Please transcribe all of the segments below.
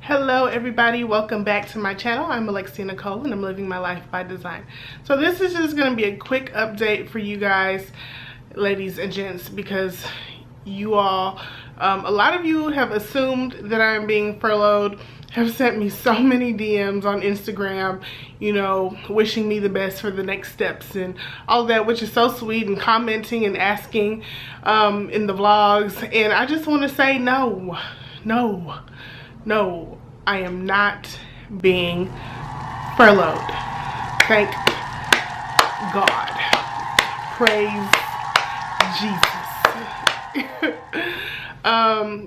Hello everybody, welcome back to my channel. I'm Alexia Nicole and I'm living my life by design. So this is just going to be a quick update for you guys, ladies and gents, because you all, a lot of you have assumed that I'm being furloughed, have sent me so many DMs on Instagram, you know, wishing me the best for the next steps and all that, which is so sweet, and commenting and asking in the vlogs. And I just want to say no, I am not being furloughed. Thank God. Praise Jesus.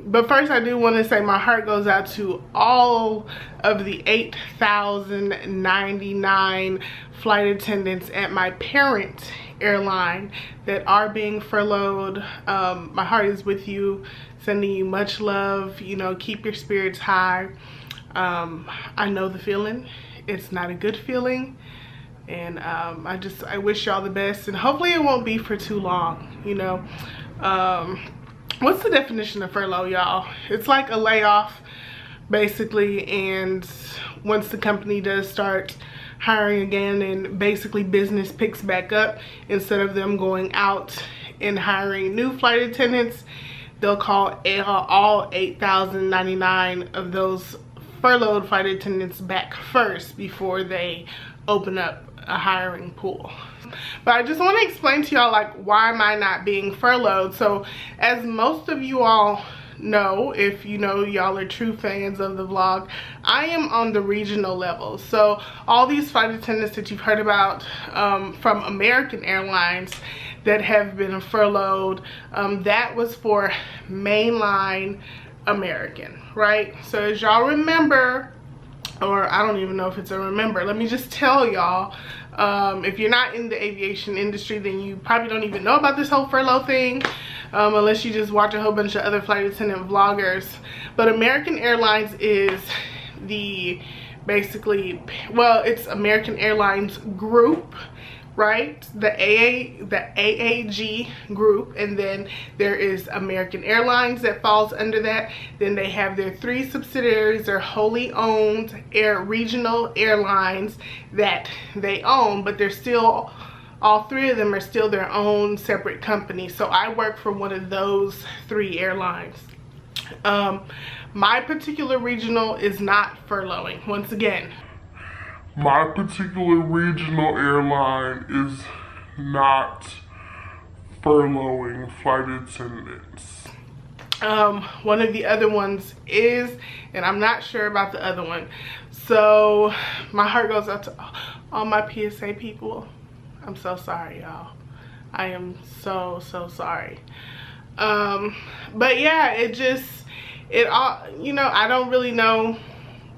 But first I do want to say my heart goes out to all of the 8,099 flight attendants at my parent airline that are being furloughed. My heart is with you, sending you much love. You know, keep your spirits high. I know the feeling. It's not a good feeling, and I wish y'all the best, and hopefully it won't be for too long. You know, what's the definition of furlough, y'all? It's like a layoff basically, and once the company does start hiring again and basically business picks back up, instead of them going out and hiring new flight attendants, they'll call all 8,099 of those furloughed flight attendants back first before they open up a hiring pool. But I just want to explain to y'all, like, why am I not being furloughed? So as most of you all know, if you know, y'all are true fans of the vlog, I am on the regional level. So all these flight attendants that you've heard about from American Airlines that have been furloughed, that was for mainline American, right? So as y'all remember, or I don't even know if it's a remember, let me just tell y'all, if you're not in the aviation industry, then you probably don't even know about this whole furlough thing, unless you just watch a whole bunch of other flight attendant vloggers. But American Airlines is the, basically, well, it's American Airlines Group, right? The AAG group, and then there is American Airlines that falls under that. Then they have their 3 subsidiaries, their wholly owned regional airlines that they own, but they're still, all 3 of them are still their own separate company. So I work for one of those 3 airlines. My particular regional is not furloughing. Once again, my particular regional airline is not furloughing flight attendants. One of the other ones is, and I'm not sure about the other one. So my heart goes out to all my PSA people. I'm so sorry, y'all. I am so sorry. But yeah, it all, you know, I don't really know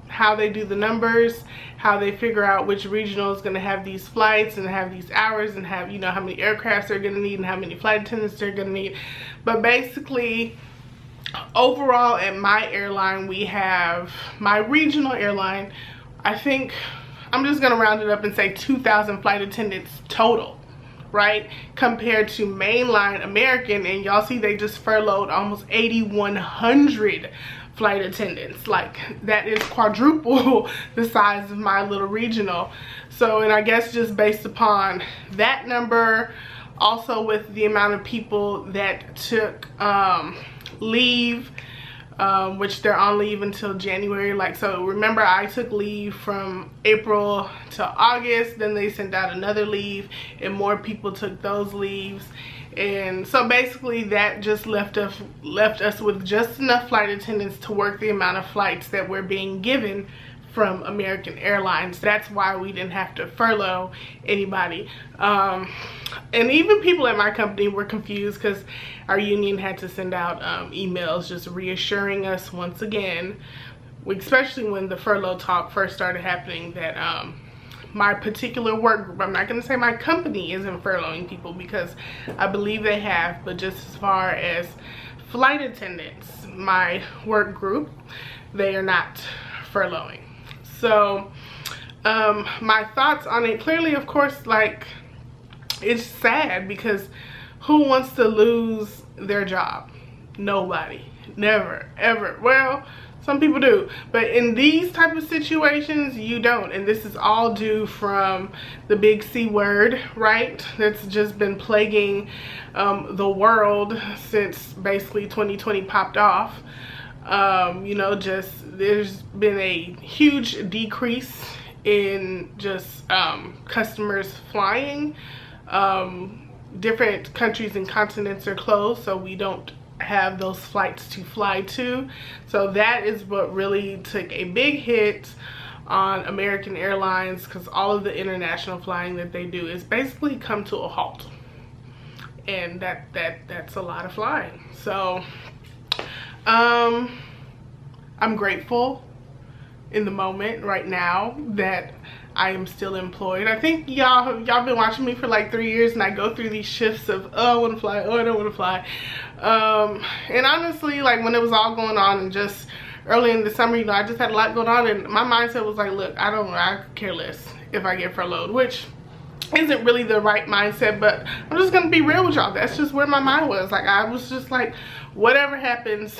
how they do the numbers, how they figure out which regional is going to have these flights and have these hours, and have, you know, how many aircrafts they're going to need and how many flight attendants they're going to need. But basically, overall at my airline, we have, my regional airline, I think, I'm just going to round it up and say 2,000 flight attendants total, right? Compared to mainline American, and y'all see they just furloughed almost 8,100 flight attendants. Like, that is quadruple the size of my little regional. So, and I guess just based upon that number, also with the amount of people that took leave, which they're on leave until January. Like, so remember, I took leave from April to August, then they sent out another leave and more people took those leaves. And so basically that just left us with just enough flight attendants to work the amount of flights that we're being given from American Airlines. That's why we didn't have to furlough anybody. And even people at my company were confused because our union had to send out emails just reassuring us once again, especially when the furlough talk first started happening, that my particular work group, I'm not going to say my company isn't furloughing people, because I believe they have, but just as far as flight attendants, my work group, they are not furloughing. So my thoughts on it, clearly, of course, like, it's sad, because who wants to lose their job? Nobody. Never, ever. Well, Some people do, but in these type of situations, you don't. And this is all due from the big C word, right? That's just been plaguing the world since basically 2020 popped off. You know, just there's been a huge decrease in just customers flying. Different countries and continents are closed, so we don't have those flights to fly to. So that is what really took a big hit on American Airlines, because all of the international flying that they do is basically come to a halt, and that's a lot of flying. So I'm grateful in the moment right now that I am still employed. I think y'all been watching me for like 3 years, and I go through these shifts of, oh, I want to fly, oh, I don't want to fly. And honestly, like when it was all going on and just early in the summer, you know, I just had a lot going on, and my mindset was like, look, I care less if I get furloughed, which isn't really the right mindset, but I'm just gonna be real with y'all. That's just where my mind was. Like, I was just like, whatever happens,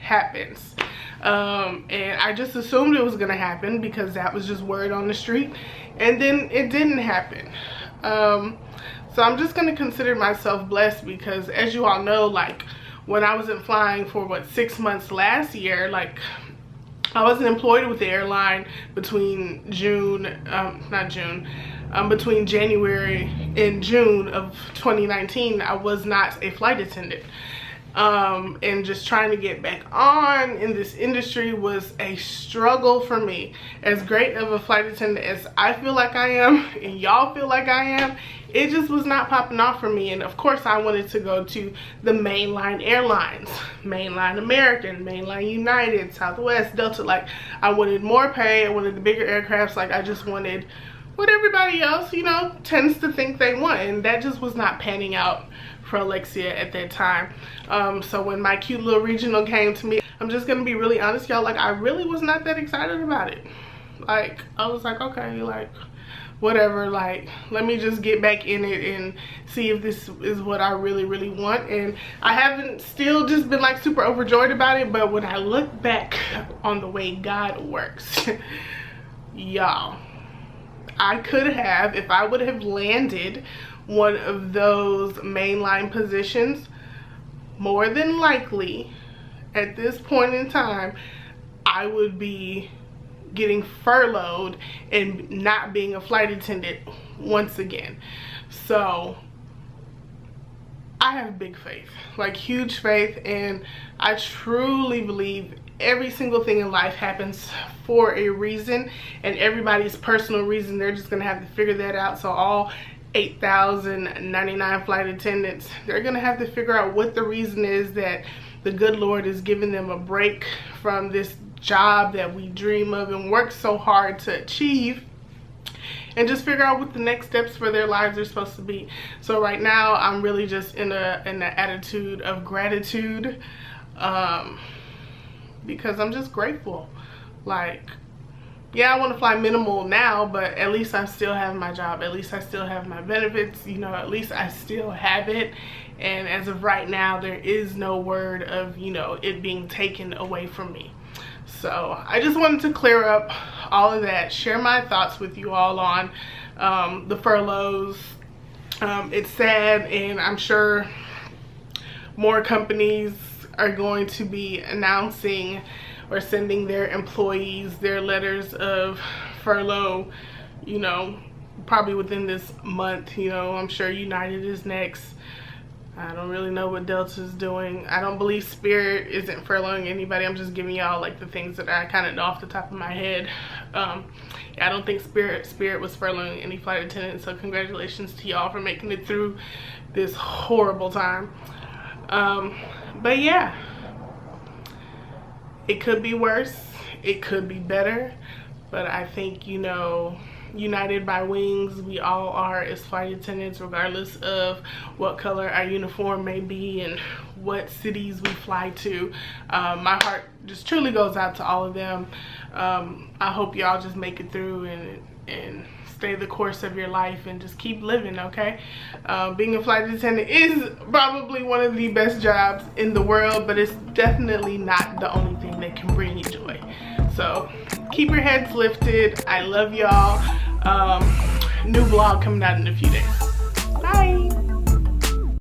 happens. And I just assumed it was gonna happen because that was just word on the street, and then it didn't happen. So I'm just gonna consider myself blessed, because as you all know, like when I wasn't flying for what, 6 months last year, like I wasn't employed with the airline between between January and June of 2019. I was not a flight attendant. And just trying to get back on in this industry was a struggle for me. As great of a flight attendant as I feel like I am, and y'all feel like I am, it just was not popping off for me. And of course I wanted to go to the mainline airlines, mainline American, mainline United, Southwest, Delta. Like, I wanted more pay, I wanted the bigger aircrafts. Like, I just wanted what everybody else, you know, tends to think they want, and that just was not panning out for Alexia at that time. So when my cute little regional came to me, I'm just gonna be really honest, y'all, like I really was not that excited about it. Like, I was like, okay, like whatever, like let me just get back in it and see if this is what I really want. And I haven't still just been like super overjoyed about it, but when I look back on the way God works, y'all, I could have, if I would have landed one of those mainline positions, more than likely at this point in time I would be getting furloughed and not being a flight attendant once again. So I have big faith, like huge faith, and I truly believe every single thing in life happens for a reason, and everybody's personal reason, they're just gonna have to figure that out. So all 8,099 flight attendants, they're gonna have to figure out what the reason is that the good Lord is giving them a break from this job that we dream of and work so hard to achieve, and just figure out what the next steps for their lives are supposed to be. So right now I'm really just in an attitude of gratitude, because I'm just grateful. Like, yeah, I want to fly minimal now, but at least I still have my job. At least I still have my benefits, you know, at least I still have it. And as of right now, there is no word of, you know, it being taken away from me. So I just wanted to clear up all of that, share my thoughts with you all on the furloughs. It's sad, and I'm sure more companies are going to be announcing or sending their employees their letters of furlough, you know, probably within this month. You know, I'm sure United is next. I don't really know what Delta's doing. I don't believe Spirit isn't furloughing anybody. I'm just giving y'all like the things that I kind of know off the top of my head. Yeah, I don't think Spirit was furloughing any flight attendants, so congratulations to y'all for making it through this horrible time. But yeah, it could be worse, it could be better, but I think, you know, united by wings, we all are as flight attendants, regardless of what color our uniform may be and what cities we fly to. My heart just truly goes out to all of them. I hope y'all just make it through and stay the course of your life and just keep living, okay? Being a flight attendant is probably one of the best jobs in the world, but it's definitely not the only thing that can bring you joy. So keep your heads lifted. I love y'all. New vlog coming out in a few days. Bye.